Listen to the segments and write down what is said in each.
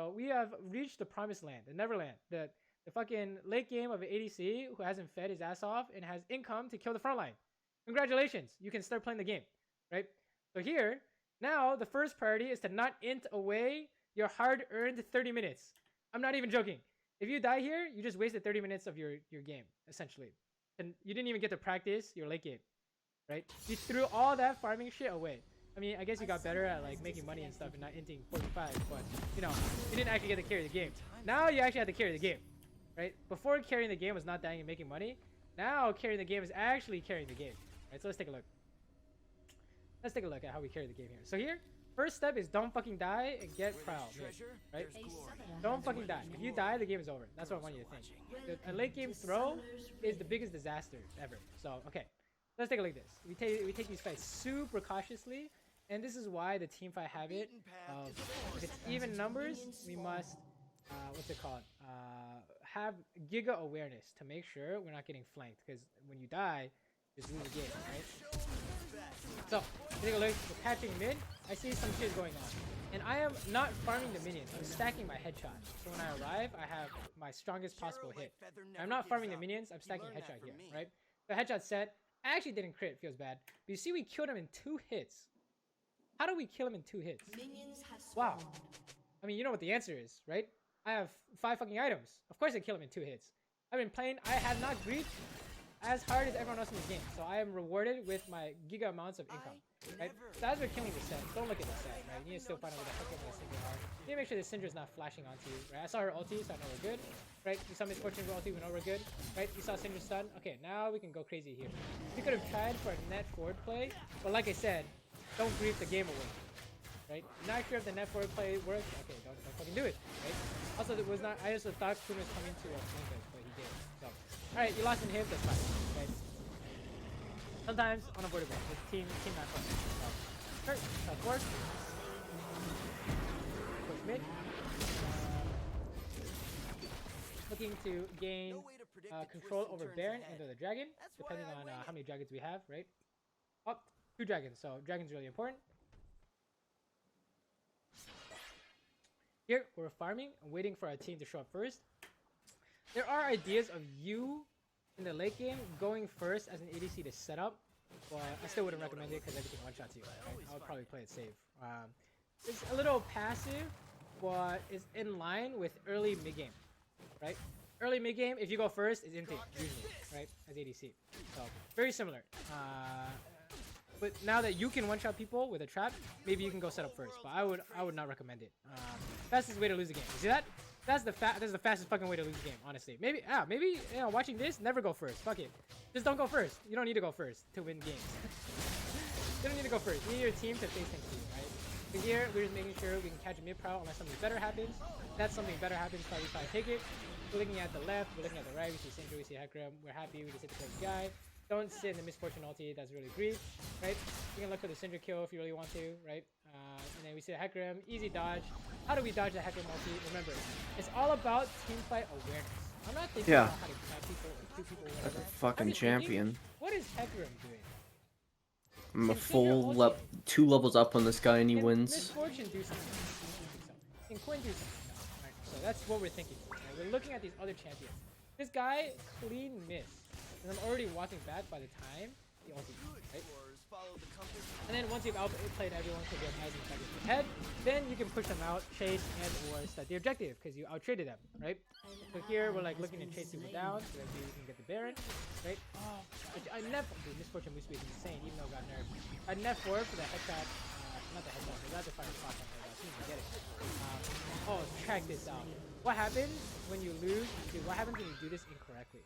So we have reached the promised land, the Neverland, the fucking late game of an ADC who hasn't fed his ass off and has income to kill the front line. Congratulations, you can start playing the game, right? So here, now the first priority is to not int away your hard-earned 30 minutes. I'm not even joking. If you die here, you just wasted 30 minutes of your game, essentially. And you didn't even get to practice your late game, right? You threw all that farming shit away. I mean, I guess you got better at like making money and stuff and not inting 45, but you know, you didn't actually get to carry the game. Now you actually have to carry the game, right? Before carrying the game was not dying and making money. Now carrying the game is actually carrying the game, right? So let's take a look. Let's take a look at how we carry the game here. So here, first step is don't fucking die and get proud, right? Don't fucking die. If you die, the game is over. That's what I want you to think. A late game throw is the biggest disaster ever. So okay, let's take a look at this. We take these fights super cautiously, and this is why the team fight habit of if it's even numbers, we must what's it called? Have giga awareness to make sure we're not getting flanked. Because when you die, just lose the game, right? So, take a look, we're patching mid. I see some shit going on. And I am not farming the minions, I'm stacking my headshot. So when I arrive, I have my strongest possible hit. I'm not farming the minions, I'm stacking headshot here, right? The headshot set, I actually didn't crit, feels bad. But you see we killed him in 2 hits. How do we kill him in 2 hits? Wow. I mean, you know what the answer is, right? I have 5 fucking items. Of course I kill him in 2 hits. I've been playing, I have not griefed as hard as everyone else in the game, so I am rewarded with my giga amounts of income, right? So as we're killing the set, don't look at the set, right? You need to still find out where the heck of the Syndra are. You need to make sure the Syndra's not flashing onto you, right? I saw her ulti, so I know we're good, right? You saw Miss Fortune's ulti, we know we're good, right? You saw Syndra's stun. Okay, now we can go crazy here. We could have tried for a net forward play, but like I said, don't grief the game away, right? Not sure if the net forward play works. Okay, don't fucking do it, right? Also, it was not. I also thought Kun was coming to flank us, but he did. So, all right, you lost in him. That's fine, right? Sometimes unavoidable. It's team not fun. So, sure, forward. Push mid. Looking to gain control over Baron and the dragon, depending on how many dragons we have, right? Oh, 2 dragons. So dragon's really important. Here, we're farming and waiting for our team to show up first. There are ideas of you in the late game going first as an ADC to set up, but I still wouldn't recommend it because everything one-shots you. Right? I would probably play it safe. It's a little passive, but it's in line with early mid-game, right? Early mid-game, if you go first, is intake, usually, right? As ADC. So, very similar. But now that you can one-shot people with a trap, maybe you can go set up first. But I would not recommend it. Fastest way to lose a game. You see that? That's the fastest fucking way to lose a game, honestly. Maybe you know, watching this, never go first. Fuck it. Just don't go first. You don't need to go first to win games. You don't need to go first. You need your team to face things to you, right? So here, we're just making sure we can catch a mid-prow unless something better happens. If that's something better happens, probably take it. We're looking at the left, we're looking at the right, we see Syndra, we see Hecarim. We're happy, we just hit the first guy. Don't sit in the misfortune ulti, that's really grief, right? You can look for the Syndra kill if you really want to, right? And then we see the Hecarim, easy dodge. How do we dodge the Hecarim ulti? Remember, it's all about teamfight awareness. I'm not thinking about how to catch people or 2 people or whatever. That's a fucking champion. Thinking, what is Hecarim doing? I'm a full 2 levels up on this guy and he wins. Misfortune do something. Can Quinn do something? Right, so that's what we're thinking. Right? We're looking at these other champions. This guy, clean miss. And I'm already walking back by the time he ulti, right? And then once you've outplayed everyone because you have nice and in your head, then you can push them out, chase, and or set the objective because you out-traded them, right? So here we're like looking to chase people down so that we can get the Baron, right? Oh, I net dude, Misfortune Moose Speed is insane even though it got nerfed. I net forward for the headshot, not the headshot, but that's the fire spot on her. I think you get it. Oh, check this out. What happens when you lose? Dude, what happens when you do this incorrectly?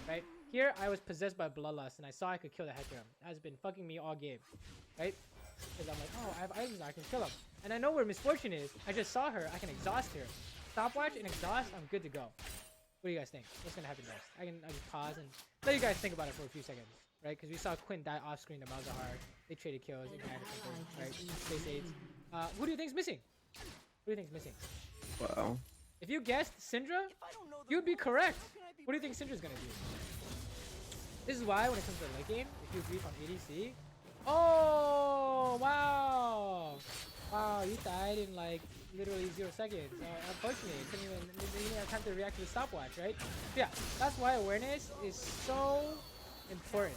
Right? Here, I was possessed by Bloodlust, and I saw I could kill the Hecarim. That has been fucking me all game. Right? Because I'm like, oh, I have items now, I can kill him. And I know where Misfortune is. I just saw her, I can exhaust her. Stopwatch and exhaust, I'm good to go. What do you guys think? What's gonna happen next? I'll just pause and let you guys think about it for a few seconds. Right? Because we saw Quinn die off screen to Malzahar. They traded kills, right? Space aids. Who do you think's missing? Who do you think's missing? Wow. If you guessed Syndra, you'd be correct. What do you think Syndra's gonna do? This is why when it comes to the late game, if you grief on ADC, oh wow! Wow, you died in like literally 0 seconds. Unfortunately, you didn't even have time to react to the stopwatch, right? So yeah, that's why awareness is so important.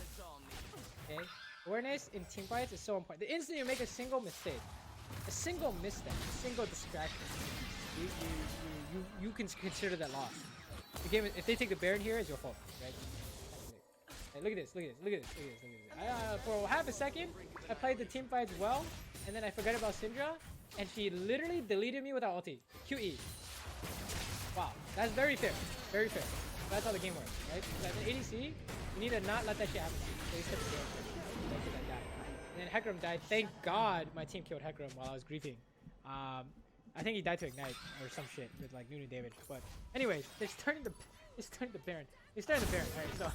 Okay, awareness in team fights is so important. The instant you make a single mistake, a single misstep, a single distraction, you can consider that loss. The game, if they take the Baron here, is your fault, right? Hey, look at this, look at this, look at this, look at this, look at this. For half a second, I played the team fights well, and then I forgot about Syndra, and she literally deleted me without ulti. QE. Wow, that's very fair, very fair. That's how the game works, right? As an ADC, you need to not let that shit happen. So you skip the game first. Don't get that die. And then Hecarim died. Thank God my team killed Hecarim while I was griefing. I think he died to ignite or some shit with like Nunu damage. But anyways, they're starting the Baron. They're starting the Baron. Alright, so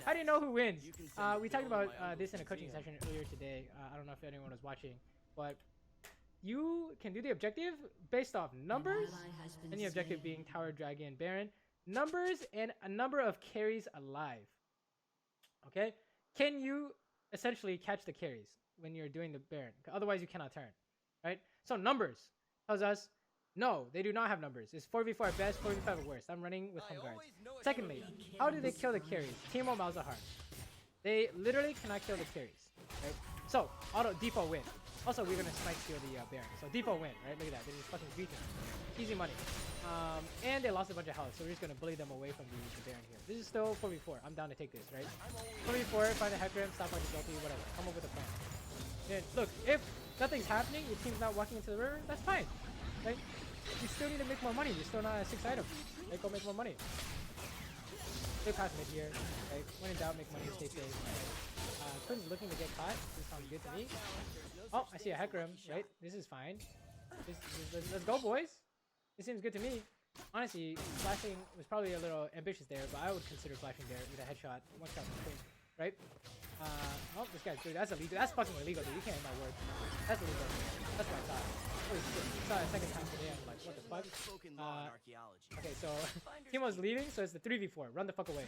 I didn't know who wins. We talked about this in a coaching session earlier today. I don't know if anyone was watching, but you can do the objective based off numbers, and the objective being Tower, Dragon, Baron. Numbers and a number of carries alive. Okay? Can you essentially catch the carries when you're doing the Baron? Otherwise, you cannot turn. Right? So numbers tells us, no, they do not have numbers. It's 4v4 at best, 4v5 at worst. I'm running with home guards. Secondly, how do they kill the carries? Teemo Malzahar. They literally cannot kill the carries. Right? So, auto default win. Also, we're gonna snipe steal the Baron. So default win, right? Look at that. They're just fucking beating. Easy money. And they lost a bunch of health, so we're just gonna bully them away from the Baron here. This is still 4v4. I'm down to take this, right? 4v4, find a Hecarim, stop by the Ulti, whatever. Come up with a plan. And look, if nothing's happening, your team's not walking into the river, that's fine. Right? You still need to make more money. You're still not at 6 items. Right? Go make more money. Stay past mid here. Right? When in doubt, make money, stay safe. Quinn's looking to get caught. This sounds good to me. Oh, I see a Hecarim. Right? This is fine. Let's go, boys. This seems good to me. Honestly, flashing was probably a little ambitious there, but I would consider flashing there with a headshot. One shot from Quinn. Right? Oh, this guy's dude. That's illegal. That's fucking illegal, dude. You can't hit my word. That's illegal. That's what I thought. Holy shit. I saw it a second time today. I'm like, what the fuck? Okay, so Teemo's leaving, so it's the 3v4. Run the fuck away.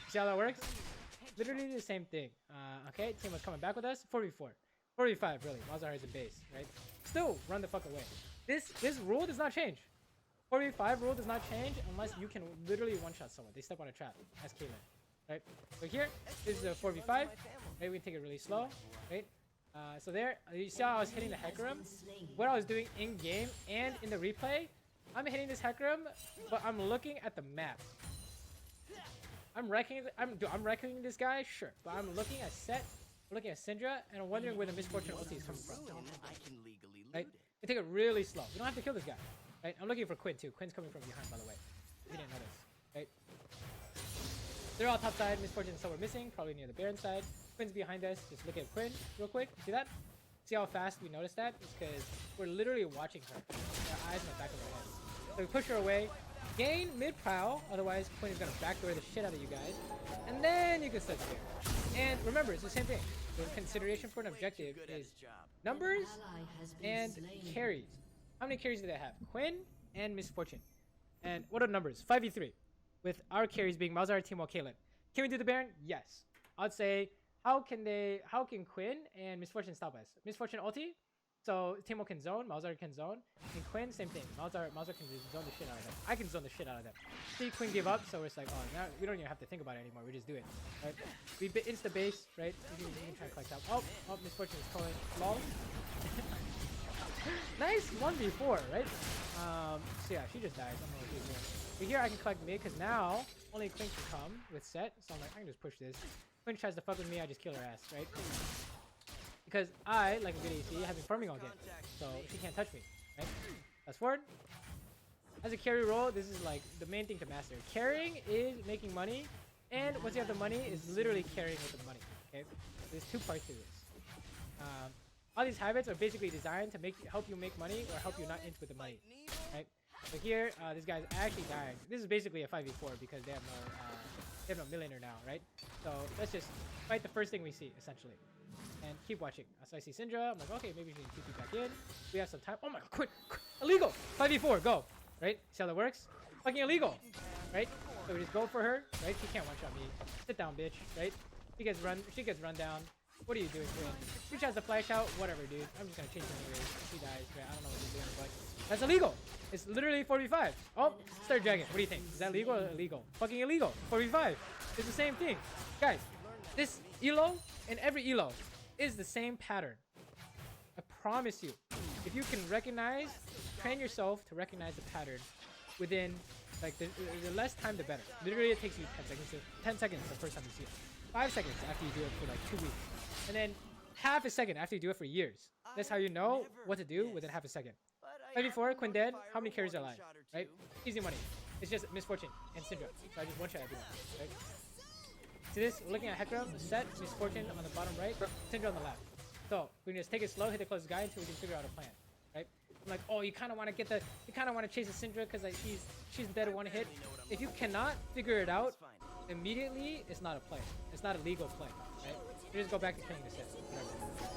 See how that works? Literally the same thing. Okay, Teemo's coming back with us. 4v4. 4v5, really. Malzahar is a base, right? Still, run the fuck away. This rule does not change. 4v5 rule does not change unless you can literally one-shot someone. They step on a trap. As Caitlyn. Right? So here, this is a 4v5. Right? We can take it really slow. Right? So there, you see how I was hitting the Hecarim? What I was doing in-game and in the replay, I'm hitting this Hecarim, but I'm looking at the map. I'm wrecking this guy, sure, but I'm looking at Set, I'm looking at Syndra, and I'm wondering where the Misfortune ulti is coming from. Right? We take it really slow. We don't have to kill this guy. Right? I'm looking for Quinn too. Quinn's coming from behind, by the way. You didn't notice. Right? They're all top side. Misfortune is somewhere missing, probably near the Baron side. Quinn's behind us. Just look at Quinn real quick. See that? See how fast we noticed that? It's because we're literally watching her. Our eyes in the back of our head. So we push her away. Gain mid-prowl. Otherwise, Quinn is going to backdoor the shit out of you guys. And then you can start there. And remember, it's the same thing. The consideration for an objective is numbers and carries. How many carries do they have? Quinn and Misfortune. And what are the numbers? 5v3. With our carries being Malzahar, Teemo, Caitlyn. Can we do the Baron? Yes. I'd say, how can Quinn and Misfortune stop us? Misfortune ulti, so Teemo can zone, Malzahar can zone. And Quinn, same thing. Malzahar can just zone the shit out of them. I can zone the shit out of them. See Quinn give up, so it's like, oh, now we don't even have to think about it anymore. We just do it. Right? We insta base, right? We can try to collect up. Oh, Misfortune is calling long. Nice 1v4, right? So yeah, she just dies. I don't know what she's doing. But here I can collect mid because now only Quinn can come with Set. So I'm like, I can just push this. Quinn tries to fuck with me, I just kill her ass, right? Because I, like a good AC, have been farming all game. So she can't touch me, right? Fast forward. As a carry role, this is like the main thing to master. Carrying is making money. And once you have the money, is literally carrying with the money, okay? There's two parts to this. All these habits are basically designed to help you make money or help you not int with the money, right? So here, this guy's actually dying. This is basically a 5v4 because they have no millionaire now, right? So let's just fight the first thing we see, essentially. And keep watching. So I see Syndra. I'm like, okay, maybe we can TP back in. We have some time. Oh my god, quit. Illegal! 5v4, go! Right? See how that works? Fucking illegal! Right? So we just go for her, right? She can't one-shot me. Sit down, bitch, right? She gets run down. What are you doing, Quinn? She tries to flash out. Whatever, dude. I'm just gonna chase her anyways. She dies. Right? I don't know what you're doing, but that's illegal. It's literally 4v5. Oh, Star Dragon. What do you think? Is that legal or illegal? Fucking illegal. 4v5. It's the same thing. Guys, this elo and every elo is the same pattern. I promise you. If you can recognize, train yourself to recognize the pattern within, like, the less time the better. Literally, it takes you 10 seconds the first time you see it. 5 seconds after you do it for like 2 weeks. And then half a second after you do it for years. That's how you know what to do within half a second. 5v4, Quinn dead. How many carries are alive? Right? Easy money. It's just Misfortune and Syndra. So I just one-shot everyone. Right? See this? We're looking at Hecarim, set, Misfortune on the bottom right, Syndra on the left. So we can just take it slow, hit the closest guy until we can figure out a plan. Right? I'm like, oh, you kind of want to get the, you kind of want to chase a Syndra because like she's dead in one hit. If you cannot figure it out immediately, it's not a play. It's not a legal play. Right? You just go back to killing the set.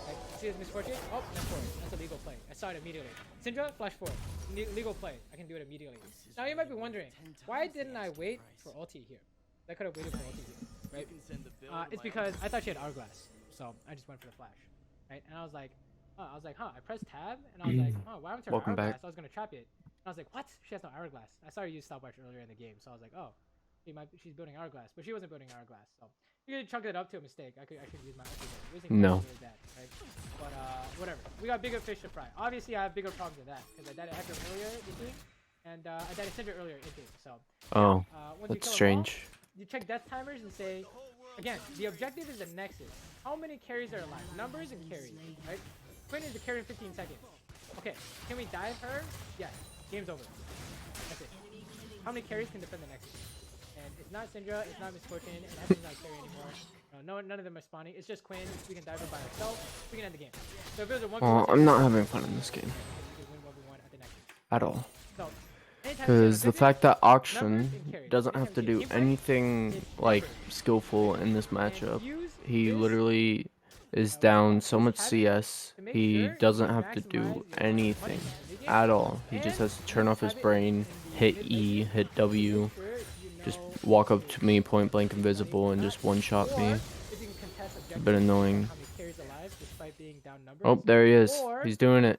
Right? See this Misfortune? Oh, that's forward. That's a legal play. I saw it immediately. Syndra, flash forward. Legal play. I can do it immediately. Now you might be wondering, why didn't I wait for ulti here? I could have waited for ulti here, right? It's because I thought she had Hourglass, so I just went for the flash, right? And I was like, I pressed tab, and I was like, oh, why haven't I Welcome Hourglass? back. I was gonna trap it. And I was like, what? She has no Hourglass. I saw her use stopwatch earlier in the game, so I was like, oh, she's building Hourglass, but she wasn't building Hourglass, so you could chunk it up to a mistake. I should use my ulti. No. That, right? But whatever. We got bigger fish to fry. Obviously, I have bigger problems than that because I died at Hecarim earlier in game, and I died at Syndra earlier in game. So Oh, once that's you strange. you check death timers and say, again, the objective is the nexus. How many carries are alive? Numbers and carries, right? Quinn is the carry in 15 seconds. Okay, can we dive her? Yes. Game's over. That's it. How many carries can defend the nexus? And it's not Syndra, it's not Misfortune, and Hecarim's not carry anymore. None of them are spawning. It's just Quinn. We can dive her by herself. We can end the game. So if it was a 1v1, Oh, I'm not having fun in this game we win 1v1 at the nexus. at all. So, Because the fact that Auction carries. doesn't have to do anything like skillful in this matchup. He literally is down so much CS. He doesn't have to do anything at all. He just has to turn off his brain, hit E, hit W, just walk up to me point blank invisible and just one-shot me. A bit annoying. Oh, there he is. He's doing it.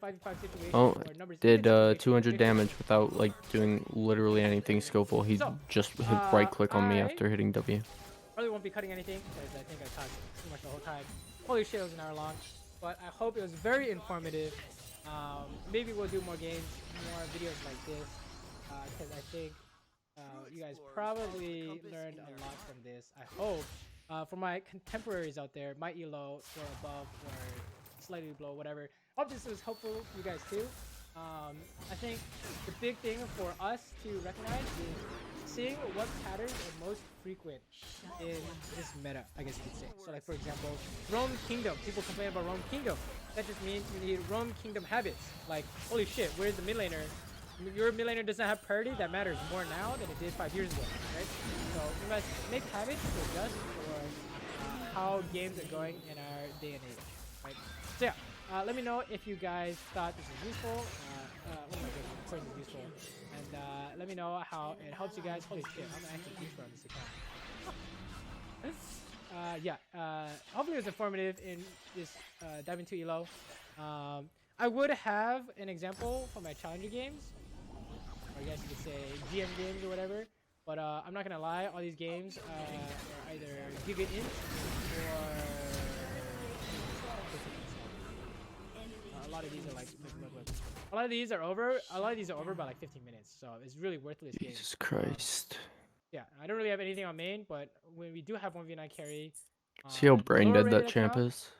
Oh, did 200 damage without like doing literally anything skillful. He just hit right click on me after hitting W. Probably won't be cutting anything because I think I talked too much the whole time. Holy shit, it was an hour long. But I hope it was very informative. Maybe we'll do more games, more videos like this, because I think you guys probably learned a lot from this. I hope. For my contemporaries out there, my elo or above or slightly below, whatever. I hope this was helpful for you guys too. I think the big thing for us to recognize is seeing what patterns are most frequent in this meta, I guess you could say. So like for example, Roam Kingdom. People complain about Roam Kingdom. That just means you need Roam Kingdom habits. Like, holy shit, where's the mid laner? Your mid laner doesn't have priority. That matters more now than it did 5 years ago, right? So you must make habits to adjust for how games are going in our day and age, right? So yeah, let me know if you guys thought this was useful. What am I doing? Of course it's useful. And let me know how it helps you guys. Holy shit, I'm actually deeper on this account. Yeah, hopefully it was informative in this dive into elo. I would have an example for my challenger games, or I guess you could say GM games or whatever. But I'm not gonna lie, all these games are either Giga Int or a lot of these are like a lot of these are over. A lot of these are over by like 15 minutes, so it's really worthless game. Jesus Christ. Yeah, I don't really have anything on main, but when we do have 1v9 carry, See how brain dead that champ is?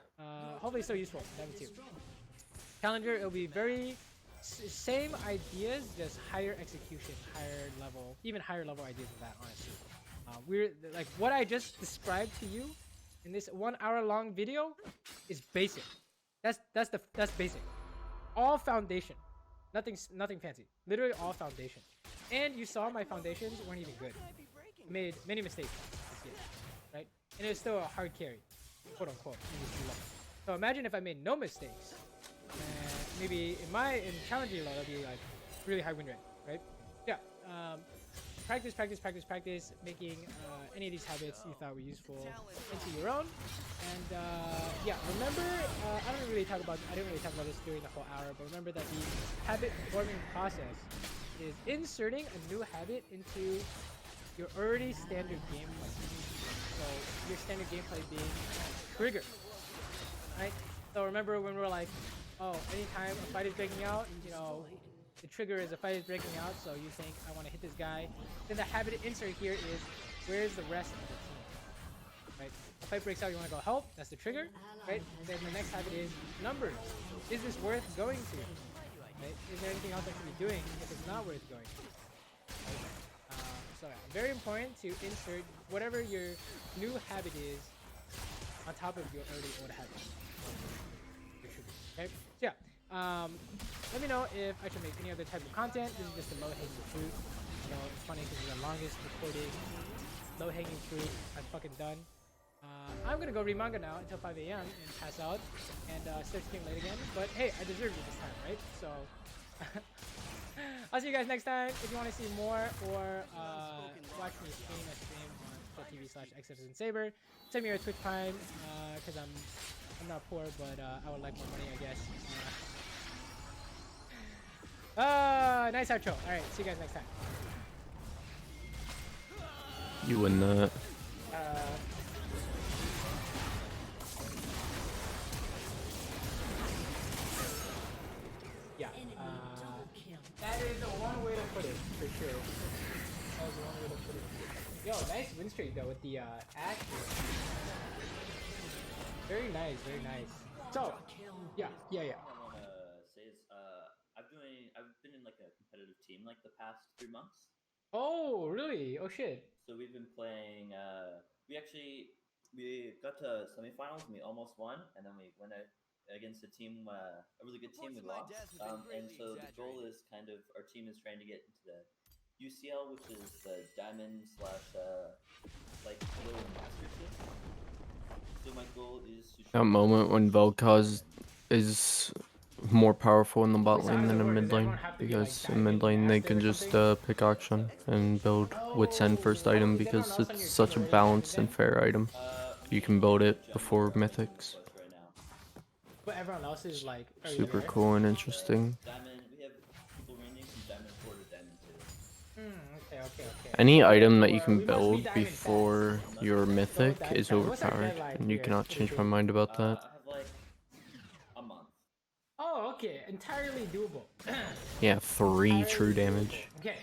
hopefully so useful. That too. Challenger, it'll be very same ideas, just higher execution, higher level, even higher level ideas than that, honestly. We're like what I just described to you in this 1 hour long video is basic. That's basic. All foundation. Nothing fancy. Literally all foundation. And you saw my foundations weren't even good. I made many mistakes this game, right? And it was still a hard carry, quote unquote, in this elo. So imagine if I made no mistakes. Maybe in challenger elo, that'd be like really high win rate, right? Yeah. practice making any of these habits you thought were useful into your own. And yeah, remember, I didn't really talk about this during the whole hour, but remember that the habit forming process is inserting a new habit into your already standard game. So your standard gameplay being trigger, right? So remember when we were like, oh, anytime a fight is breaking out, you know, the trigger is a fight is breaking out, so you think I want to hit this guy. Then the habit insert here is where's the rest of the team, right? A fight breaks out, you want to go help. That's the trigger, right? Then the next habit is numbers. Is this worth going to? Right? Is there anything else I should be doing if it's not worth going to? Right? So yeah, very important to insert whatever your new habit is on top of your already old habit. Okay, so yeah, let me know if I should make any other type of content. This is just a low-hanging fruit. You know, it's funny because it's the longest recorded low-hanging fruit I've fucking done. I'm gonna go read manga now until 5 a.m. and pass out and start streaming late again. But hey, I deserve it this time, right? So I'll see you guys next time. If you want to see more or watch me stream, I stream on twitch.tv/xfsandsaber. Send me your Twitch Prime because I'm not poor, but I would like more money, I guess. Nice outro. All right, see you guys next time. You win that. Yeah. That is the one way to put it, for sure. That was the one way to put it. Yo, nice win streak though with the axe. Very nice, very nice. So, yeah. I want to say is I've been in like a competitive team like the past 3 months. Oh, really? Oh shit. So we've been playing. We got to semifinals and we almost won, and then we went out against a team, a really good team. We lost. And so the goal is kind of our team is trying to get into the UCL, which is the Diamond / like little Master Team. So my goal is to that moment when Vel'Koz is more powerful in the bot lane than in mid lane, because in mid lane they can just pick auction and build Wit's End first item because it's such a balanced and fair item. You can build it before mythics. But everyone else is like super cool and interesting. Diamond, we have people ranging from Diamond 4 to Diamond 2. Okay. Any item that you can build before your mythic is overpowered, and you cannot change my mind about that. I have like a month. Oh, okay. Entirely doable. Yeah, 3 true damage. Okay.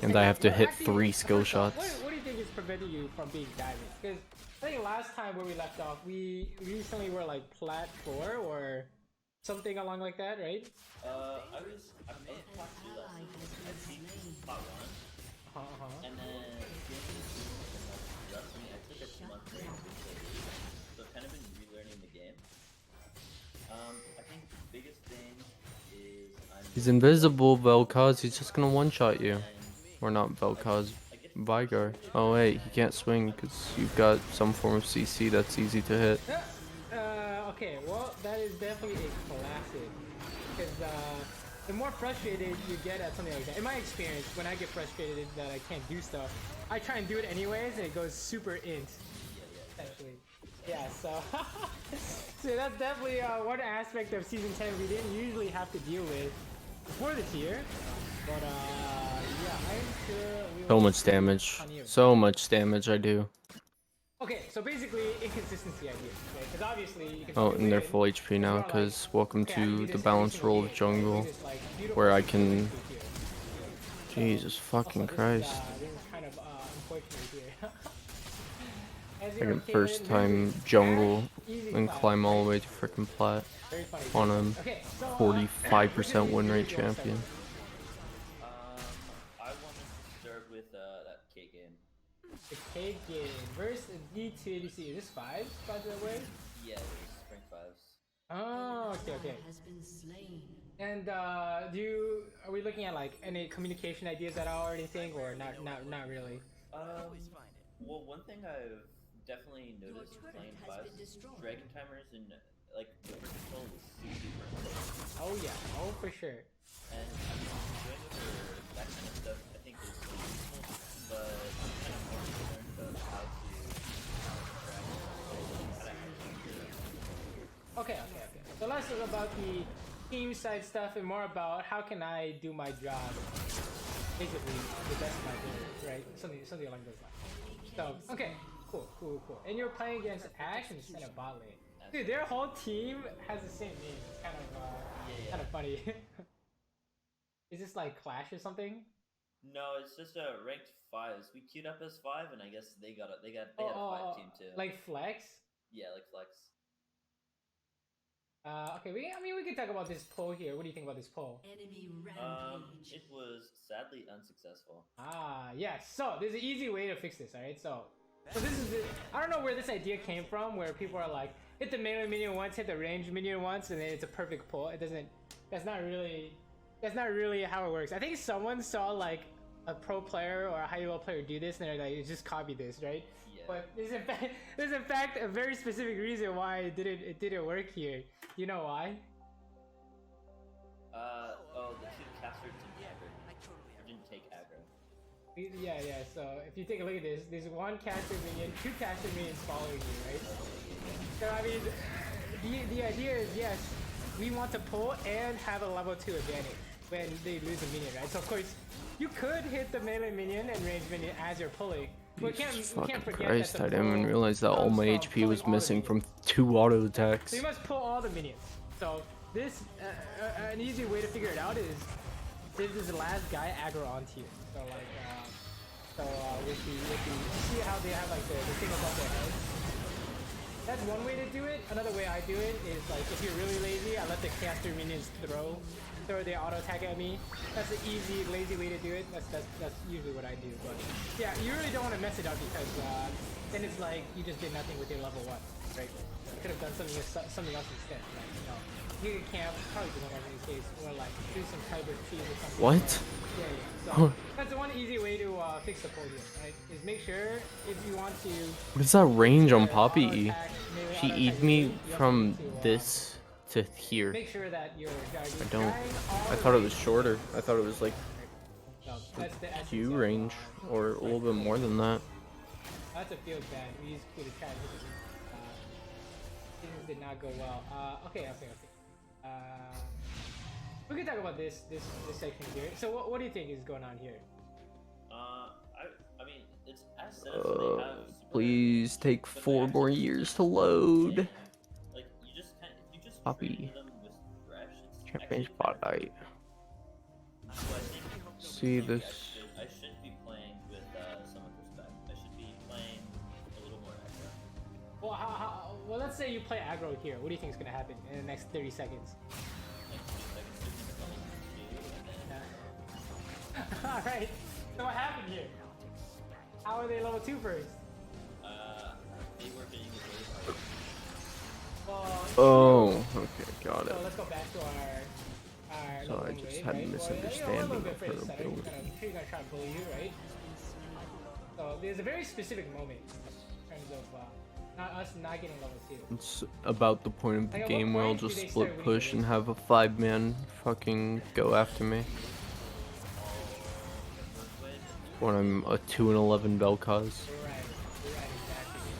And I have to hit 3 skill shots. What do you think is preventing you from being diamond? Because I think last time where we left off, we recently were like plat 4 or something along like that, right? I was plat 2 last time. I peaked plat 1. And then I took a 2-month break, so I've kind of been relearning the game. I think the biggest thing is he's invisible, Vel'Koz. He's just gonna one-shot you. Or not Vel'Koz, Vigar. Oh wait, he can't swing because you've got some form of CC that's easy to hit. Okay, well, that is definitely a classic. Because the more frustrated you get at something like that, in my experience, when I get frustrated that I can't do stuff, I try and do it anyways, and it goes super int. Essentially. Yeah, so so that's definitely one aspect of Season 10 we didn't usually have to deal with before the tier. But yeah, I'm sure we will. So much damage. So much damage I do. Okay, so basically inconsistency idea, right? Because obviously you can. Oh, and they're full HP now because welcome to the balanced role of jungle, where I can. Jesus fucking Christ. This is kind of unfortunate here. Second first time jungle and climb all the way to frickin' plat on a 45% win rate champion. I wanted to start with that cait game. The cait game versus D2 ADC. Is this 5, by the way? Yeah, it was rank 5s. Oh, okay. And are we looking at like any communication ideas at all or anything, or not really? Well, one thing I've definitely noticed playing 5s, dragon timers and like the control is super important. Oh yeah, oh for sure. And I mean, doing it for that kind of stuff, I think is Okay. So less about the team side stuff and more about how can I do my job, basically the best of my ability, right? Something along those lines. So okay, cool. And you're playing against Ashe and Senna bot lane. Dude, their whole team has the same name. It's kind of funny. Is this like Clash or something? No, it's just a ranked fives. We queued up as 5, and I guess they had a 5 team too. Like Flex? Yeah, like Flex. Okay, we can talk about this poll here. What do you think about this poll? Enemy rampage. It was sadly unsuccessful. Yes. So there's an easy way to fix this. All right. So this is I don't know where this idea came from, where people are like, hit the melee minion once, hit the range minion once, and then it's a perfect poll. It doesn't. That's not really how it works. I think someone saw like a pro player or a high level player do this, and they're like, just copy this, right? Yeah. But there's in fact a very specific reason why it didn't work here. You know why? The two casters didn't take aggro. Yeah. So if you take a look at this, there's one caster minion, two caster minions following you, right? So I mean, the idea is, yes, we want to pull and have a level 2 advantage when they lose a minion, right? So of course, you could hit the melee minion and range minion as you're pulling. But we can't forget Christ, that I didn't even realize that all my HP was missing from 2 auto attacks. So you must pull all the minions. So this, an easy way to figure it out is, if this last guy aggro onto you. So like, with the see how they have like the thing above their heads. That's one way to do it. Another way I do it is like, if you're really lazy, I let the caster minions throw their auto attack at me. That's the easy, lazy way to do it. That's usually what I do. But yeah, you really don't want to mess it up, because then it's like you just did nothing with your level 1, right? You could have done something else instead. Like, you know, you could camp, probably do one of these days, or like do some cyber cheese or something. What? Yeah. So that's one easy way to fix the podium, right? Is make sure if you want to. What is that range on Poppy? She eat me from this to here. Make sure that you're I don't. I thought it was shorter. I thought it was like Q range or a little bit more than that. That's a field ban. We used Q to try to hit it. Things did not go well. Okay. We can talk about this section here. So what do you think is going on here? I mean, it's as set up so they have Please take 4 more years to load. Like, you just kind of, if you just Poppy. them with fresh, it's Champion actually spotlight. So I think See this. I should be playing with some respect. I should be playing a little more aggro. Well, let's say you play aggro here. What do you think is going to happen in the next 30 seconds? Alright, so what happened here? How are they level 2 first? They were hitting it really hard. Oh, okay, got it. So let's go back to our So I just had a misunderstanding of her ability. Sure, you're gonna try to bully you, right? So there's a very specific moment in terms of us not getting level 2. It's about the point of the Like, at game what where I'll point do just they split start push winning and have a 5-man fucking go after me. When I'm a 2-11 Vel'Koz. Right, exactly.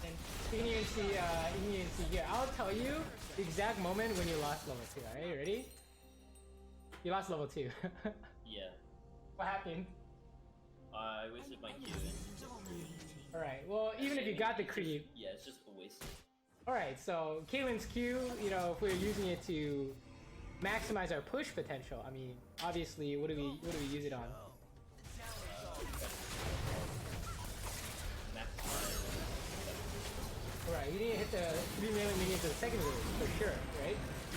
And you can even see here. I'll tell you the exact moment when you lost level 2. Alright, ready? You lost level 2. Yeah. What happened? I wasted my Q. Alright, well, even if you got the creep. Yeah, it's just a waste. Alright, so Caitlyn's Q, you know, if we're using it to maximize our push potential, I mean, obviously, what do we use it on? Right, you need to hit the 3 melee minions in the second wave, for sure, right?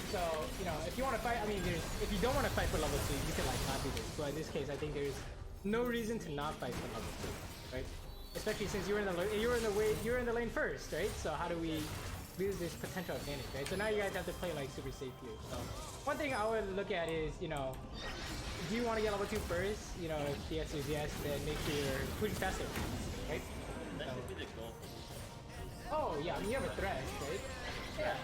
So, you know, if you want to fight, I mean, if you don't want to fight for level 2, you can, like, not do this. But in this case, I think there's no reason to not fight for level 2, right? Especially since you're in the lane first, right? So how do we lose this potential advantage, right? So now you guys have to play, like, super safe here. So one thing I would look at is, you know, do you want to get level 2 first? You know, if the answer is yes, then make sure you're pushing faster, right? That should be the goal. Oh, yeah, I mean, you have a thresh, right? Yeah.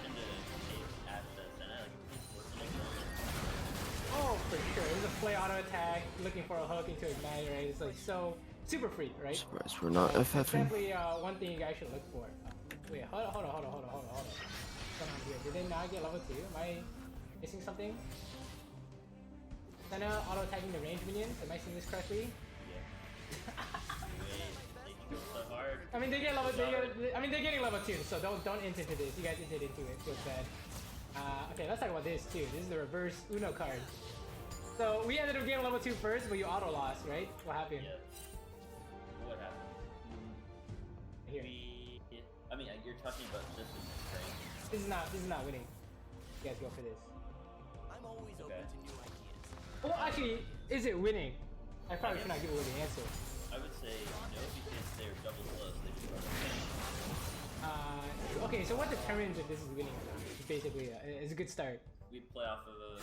Oh, for sure. There's a play auto attack, looking for a hook into ignite, right? It's like so super free, right? Surprised we're not That's FFing. definitely one thing you guys should look for. Wait, hold on. going on here? Did they not get level 2? Am I missing something? Senna auto-attacking the range minions? Am I seeing this correctly? Yeah. They can go so hard. I mean, they get level. They're getting level 2, so don't enter into this. You guys entered into it. Feels bad. Okay, let's talk about this too. This is the reverse Uno card. So we ended up getting level 2 first, but you auto lost, right? What happened? Yeah. What happened? Here. I mean, you're talking about just in this, right? This is not winning. You guys go for this. I'm always open to new ideas. Well, actually, is it winning? I probably should not give away the answer. I would say no, because they're double slow, so they just run away. Okay, so what determines if this is winning or not? It's basically it's a good start. We play off of a...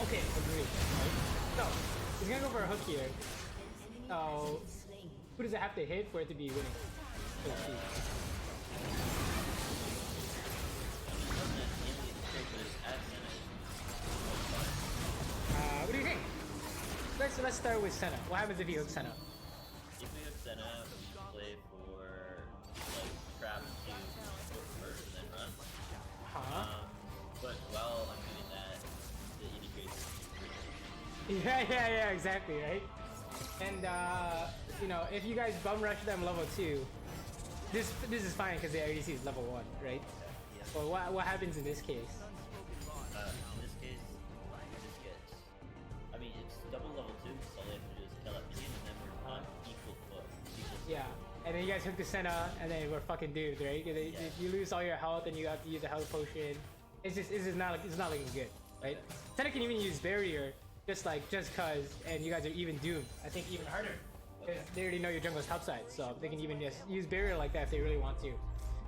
Okay, agreed. Right? So, he's gonna go for a hook here. So, who does it have to hit for it to be winning? Let's see. What do you think? Let's start with Senna. What happens if he hooks Senna? If we have Senna, we play for like trap to hook first and then run. But while I'm doing that, the integrates. Yeah, exactly, right? And you know, if you guys bum rush them level 2, this is fine because the ADC is level 1, right? Yeah. But what happens in this case? In this case, we just get. I mean, it's double level 2, so all they have to do is kill that minion, and then we're on equal foot. Yeah, and then you guys hook the Senna, and then we're fucking doomed, right? If you lose all your health and you have to use a health potion, it's not looking good, right? Senna can even use barrier, just cause, and you guys are even doomed. I think even harder, because they already know your jungle's topside, so they can even just use barrier like that if they really want to,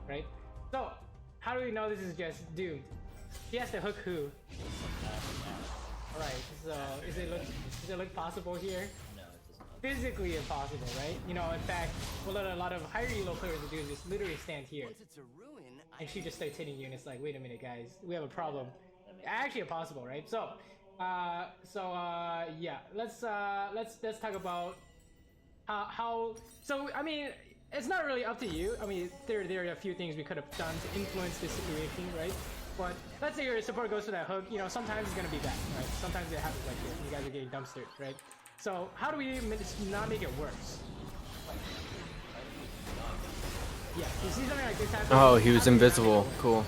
right? So, how do we know this is just doomed? He has to hook who? Alright, so does it look possible here? No, it does not. Physically impossible, right? You know, in fact, what a lot of higher elo players will do is just literally stand here. Once it's a ruin, And she just starts hitting you, and it's like, wait a minute, guys, we have a problem. Actually impossible, right? So, yeah, let's talk about how. So, I mean, it's not really up to you. I mean, there are a few things we could have done to influence this situation, right? But let's say your support goes for that hook. You know, sometimes it's gonna be bad, right? Sometimes it happens like this. And you guys are getting dumpstered, right? So, how do we not make it worse? Yeah, you see something like this happen. Oh, he was invisible. Cool.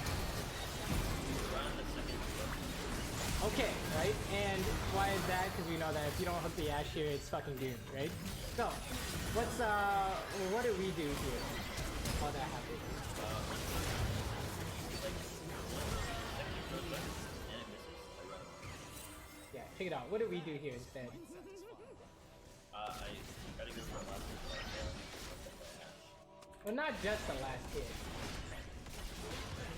Okay, right? And why is that? Because we know that if you don't hook the Ashe here, it's fucking doomed, right? So, what do we do here? How that happened? Yeah, check it out. What do we do here instead? I try to go for a last hit. Well, not just the last hit.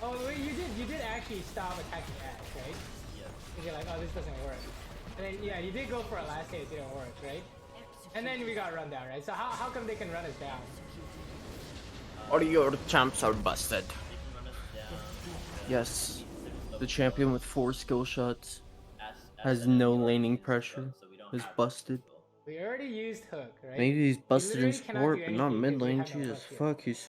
Oh, wait, you did actually stop attacking Ashe, right? Yeah. Because you're like, oh, this doesn't work. And then, yeah, you did go for a last hit, it didn't work, right? And then we got run down, right? So how come they can run us down? All your champs are busted. They can run us down. Yes. The champion with 4 skill shots has Senna, no we already laning used pressure. hook, so we don't Is have busted. control. We already used hook, right? Maybe he's busted in literally cannot support, do but not anything mid because we lane. have no Jesus hook here. fuck, he's